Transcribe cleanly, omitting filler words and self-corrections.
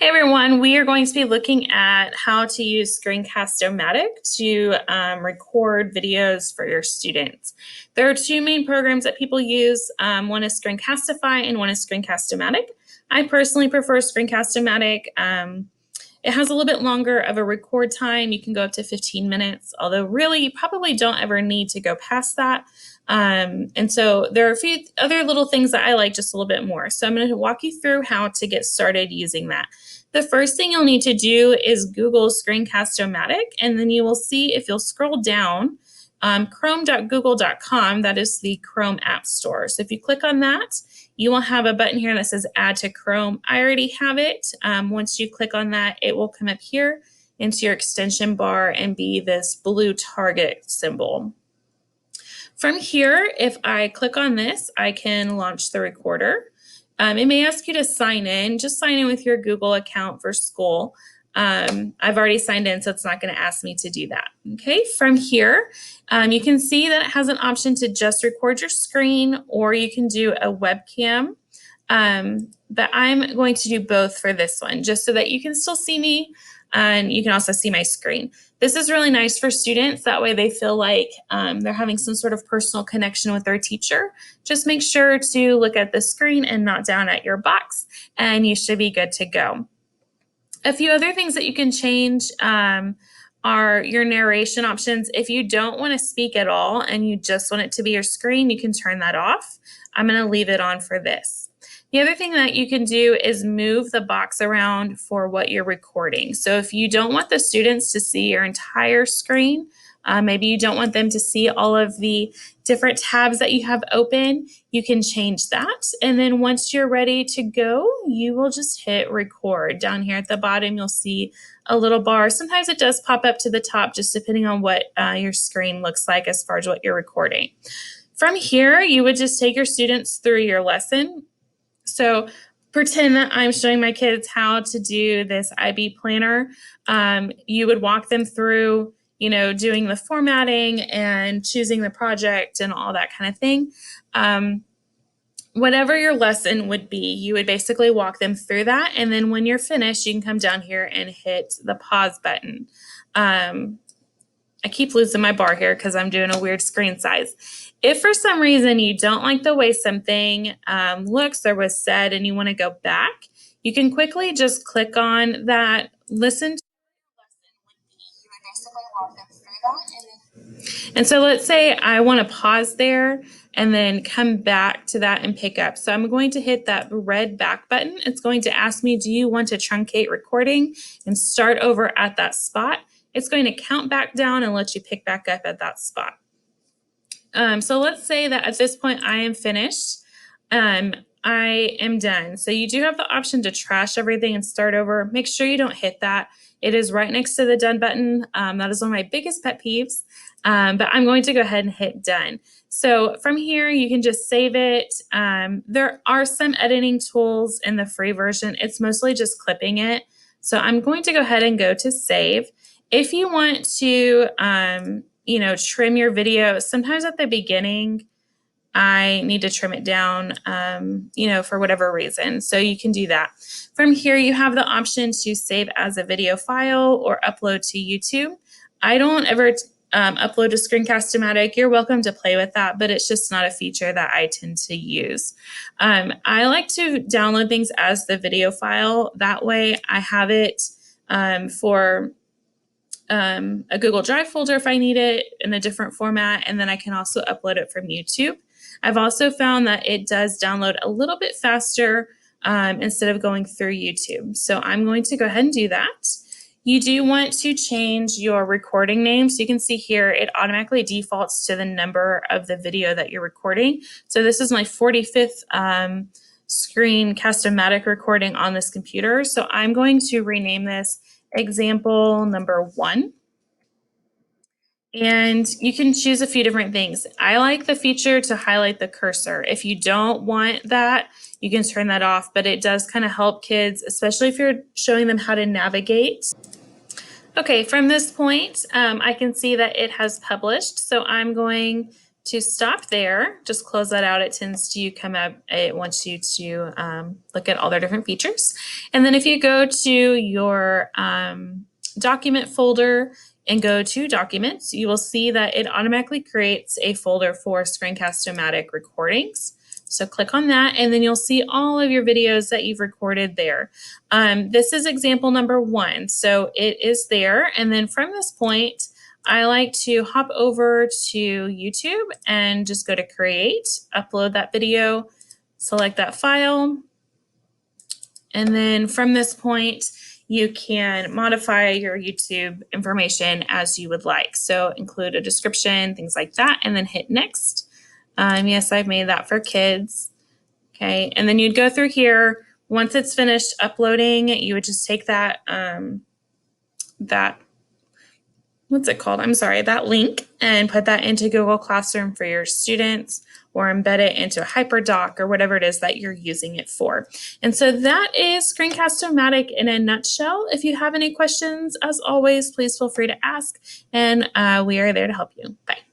Hey everyone, we are going to be looking at how to use Screencast-O-Matic to record videos for your students. There are two main programs that people use. One is Screencast-O-Fi and one is Screencast-O-Matic. I personally prefer Screencast-O-Matic. It has a little bit longer of a record time. You can go up to 15 minutes, although really you probably don't ever need to go past that. And so there are a few other little things that I like just a little bit more. So I'm going to walk you through how to get started using that. The first thing you'll need to do is Google Screencast-O-Matic, and then you will see, if you'll scroll down, chrome.google.com, that is the Chrome App Store. So if you click on that, you will have a button here that says Add to Chrome. I already have it. Once you click on that, it will come up here into your extension bar and be this blue target symbol. From here, if I click on this, I can launch the recorder. It may ask you to sign in. Just sign in with your Google account for school. I've already signed in, so it's not going to ask me to do that. Okay, from here, you can see that it has an option to just record your screen, or you can do a webcam. But I'm going to do both for this one, just so that you can still see me and you can also see my screen. This is really nice for students. That way they feel like they're having some sort of personal connection with their teacher. Just make sure to look at the screen and not down at your box, and you should be good to go. A few other things that you can change are your narration options. If you don't want to speak at all and you just want it to be your screen, you can turn that off. I'm going to leave it on for this. The other thing that you can do is move the box around for what you're recording. So if you don't want the students to see your entire screen, maybe you don't want them to see all of the different tabs that you have open, you can change that. And then once you're ready to go, you will just hit record. Down here at the bottom, you'll see a little bar. Sometimes it does pop up to the top, just depending on what your screen looks like as far as what you're recording. From here, you would just take your students through your lesson. So pretend that I'm showing my kids how to do this IB planner. You would walk them through, doing the formatting and choosing the project and all that kind of thing. Whatever your lesson would be, you would basically walk them through that. And then when you're finished, you can come down here and hit the pause button. I keep losing my bar here because I'm doing a weird screen size. If for some reason you don't like the way something looks or was said and you want to go back, you can quickly just click on that listen to and so let's say I want to pause there and then come back to that and pick up. So I'm going to hit that red back button. It's going to ask me, do you want to truncate recording and start over at that spot? It's going to count back down and let you pick back up at that spot. So let's say that at this point I am finished. I am done. So you do have the option to trash everything and start over. Make sure you don't hit that. It is right next to the done button. That is one of my biggest pet peeves, but I'm going to go ahead and hit done. So from here, you can just save it. There are some editing tools in the free version. It's mostly just clipping it. So I'm going to go ahead and go to save. If you want to, trim your video, sometimes at the beginning, I need to trim it down, for whatever reason. So you can do that. From here, you have the option to save as a video file or upload to YouTube. I don't ever upload to Screencast-O-Matic. You're welcome to play with that, but it's just not a feature that I tend to use. I like to download things as the video file. That way I have it for a Google Drive folder if I need it in a different format, and then I can also upload it from YouTube. I've also found that it does download a little bit faster instead of going through YouTube. So I'm going to go ahead and do that. You do want to change your recording name. So you can see here, it automatically defaults to the number of the video that you're recording. So this is my 45th Screencast-O-Matic recording on this computer. So I'm going to rename this example number 1. And you can choose a few different things. I like the feature to highlight the cursor. If you don't want that, you can turn that off, but it does kind of help kids, especially if you're showing them how to navigate. Okay, from this point, I can see that it has published. So I'm going To stop there, just close that out. It tends to come up, it wants you to look at all their different features. And then if you go to your document folder and go to documents, you will see that it automatically creates a folder for Screencast-O-Matic recordings. So click on that, and then you'll see all of your videos that you've recorded there. This is example number 1. So it is there. And then from this point, I like to hop over to YouTube and just go to create, upload that video, select that file. And then from this point, you can modify your YouTube information as you would like. So include a description, things like that, and then hit next. Yes, I've made that for kids. Okay, and then you'd go through here. Once it's finished uploading, you would just take that, that link and put that into Google Classroom for your students, or embed it into a HyperDoc or whatever it is that you're using it for. And so that is Screencast-O-Matic in a nutshell. If you have any questions, as always, please feel free to ask, and we are there to help you. Bye.